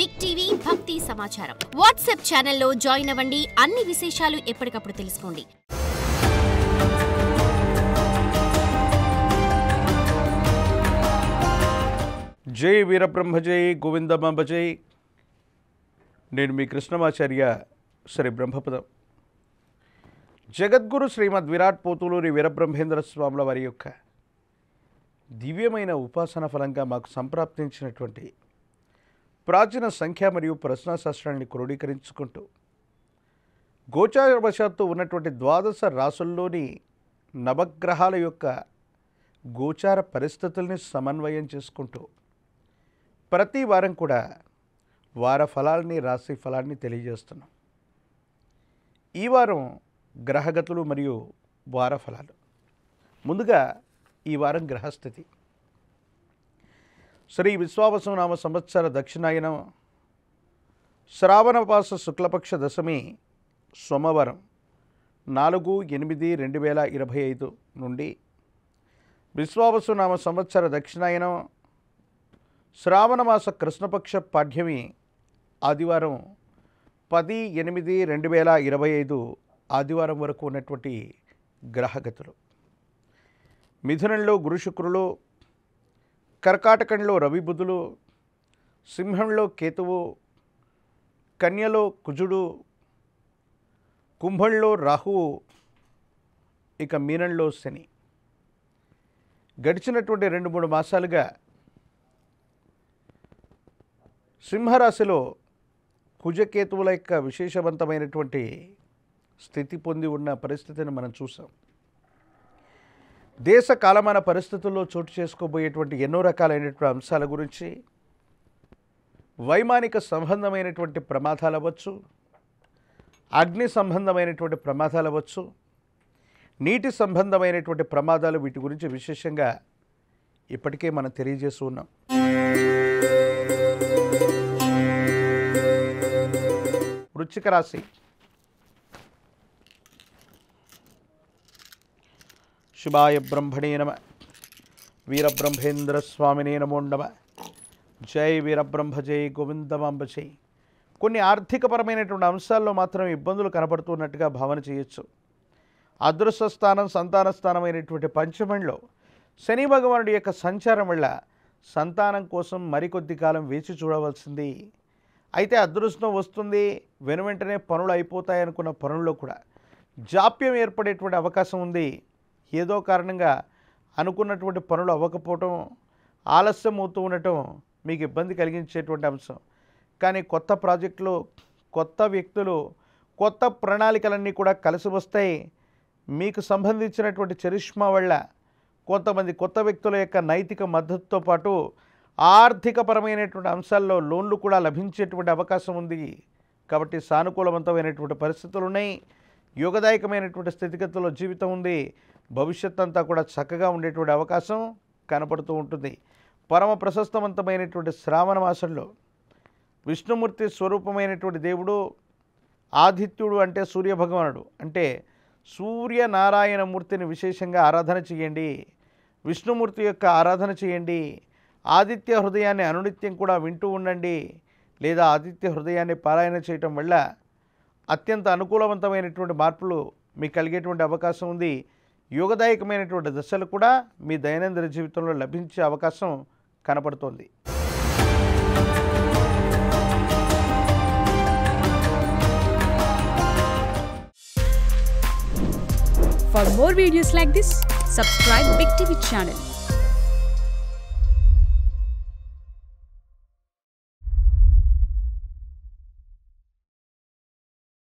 Big TV భక్తి సమాచారం WhatsApp ఛానల్లో జాయిన్ అవ్వండి. అన్ని విశేషాలు ఎప్పటికప్పుడు తెలుసుకోండి. జై వీరబ్రహ్మ జై గోవిందమాంబ జై. నేను మీ కృష్ణమాచార్య శ్రీ బ్రహ్మపదం. జగద్గురు శ్రీమద్ విరాట్ పోతులూరి వీరబ్రహ్మేంద్ర స్వాముల వారి యొక్క దివ్యమైన ఉపాసన ఫలంగా మాకు సంప్రాప్తించినటువంటి ప్రాచీన సంఖ్య మరియు ప్రశ్నాశాస్త్రాన్ని క్రోడీకరించుకుంటూ గోచారవశాత్తు ఉన్నటువంటి ద్వాదశ రాసుల్లోని నవగ్రహాల యొక్క గోచార పరిస్థితుల్ని సమన్వయం చేసుకుంటూ ప్రతి వారం కూడా వార ఫలాల్ని రాశి ఫలాన్ని తెలియజేస్తున్నాం. ఈ వారం గ్రహగతులు మరియు వార ఫలాలు. ముందుగా ఈ వారం గ్రహస్థితి. శ్రీ విశ్వావసు నామ సంవత్సర దక్షిణాయనం శ్రావణమాస శుక్లపక్ష దశమి సోమవారం 4/8/2025 నుండి విశ్వావసు నామ సంవత్సర దక్షిణాయనం శ్రావణమాస కృష్ణపక్ష పాడ్యమి ఆదివారం 10/8/2025 ఆదివారం వరకు ఉన్నటువంటి గ్రహగతులు. మిథునంలో గురు శుక్రులు, కర్కాటకంలో రవి బుధులు, సింహంలో కేతువు, కన్యలో కుజుడు, కుంభంలో రాహువు, ఇక మీనంలో శని. గడిచినటువంటి 2-3 మాసాలుగా సింహరాశిలో కుజకేతువుల యొక్క విశేషవంతమైనటువంటి స్థితి పొంది ఉన్న పరిస్థితిని మనం చూసాం. దేశ కాలమాన పరిస్థితుల్లో చోటు చేసుకోబోయేటువంటి ఎన్నో రకాలైనటువంటి అంశాల గురించి, వైమానిక సంబంధమైనటువంటి ప్రమాదాలు అవ్వచ్చు, అగ్ని సంబంధమైనటువంటి ప్రమాదాలు అవ్వచ్చు, నీటి సంబంధమైనటువంటి ప్రమాదాలు, వీటి గురించి విశేషంగా ఇప్పటికే మనం తెలియజేస్తూ ఉన్నాం. వృశ్చిక రాశి. శివాయ బ్రహ్మణే నమ. వీరబ్రహ్మేంద్ర స్వామినే నమో నమ. జై వీరబ్రహ్మ జై గోవిందమాంబ జై. కొన్ని ఆర్థికపరమైనటువంటి అంశాల్లో మాత్రం ఇబ్బందులు కనబడుతున్నట్టుగా భావన చేయొచ్చు. అదృష్ట స్థానం సంతాన స్థానమైనటువంటి పంచమంలో శని భగవానుడి యొక్క సంచారం వల్ల సంతానం కోసం మరికొద్ది కాలం వేచి చూడవలసింది. అయితే అదృష్టం వస్తుంది, వెనువెంటనే పనులు అయిపోతాయనుకున్న పనుల్లో కూడా జాప్యం ఏర్పడేటువంటి అవకాశం ఉంది. ఏదో కారణంగా అనుకున్నటువంటి పనులు అవ్వకపోవటం, ఆలస్యం అవుతూ ఉండటం మీకు ఇబ్బంది కలిగించేటువంటి అంశం. కానీ కొత్త ప్రాజెక్టులు, కొత్త వ్యక్తులు, కొత్త ప్రణాళికలన్నీ కూడా కలిసి వస్తాయి. మీకు సంబంధించినటువంటి చరిష్మా వల్ల కొంతమంది కొత్త వ్యక్తుల యొక్క నైతిక మద్దతుతో పాటు ఆర్థికపరమైనటువంటి అంశాల్లో లోన్లు కూడా లభించేటువంటి అవకాశం ఉంది. కాబట్టి సానుకూలవంతమైనటువంటి పరిస్థితులు ఉన్నాయి. యోగదాయకమైనటువంటి స్థితిగతుల్లో జీవితం ఉంది. భవిష్యత్ అంతా కూడా చక్కగా ఉండేటువంటి అవకాశం కనపడుతూ ఉంటుంది. పరమ ప్రశస్తవంతమైనటువంటి శ్రావణ మాసంలో విష్ణుమూర్తి స్వరూపమైనటువంటి దేవుడు ఆదిత్యుడు, అంటే సూర్యభగవానుడు, అంటే సూర్యనారాయణమూర్తిని విశేషంగా ఆరాధన చేయండి. విష్ణుమూర్తి యొక్క ఆరాధన చేయండి. ఆదిత్య హృదయాన్ని అనునిత్యం కూడా వింటూ ఉండండి, లేదా ఆదిత్య హృదయాన్ని పారాయణ చేయటం వల్ల అత్యంత అనుకూలవంతమైనటువంటి మార్పులు మీకు కలిగేటువంటి అవకాశం ఉంది. యోగదాయకమైనటువంటి దశలు కూడా మీ దైనందిన జీవితంలో లభించే అవకాశం కనపడుతోంది. For more videos like this, subscribe Big TV channel.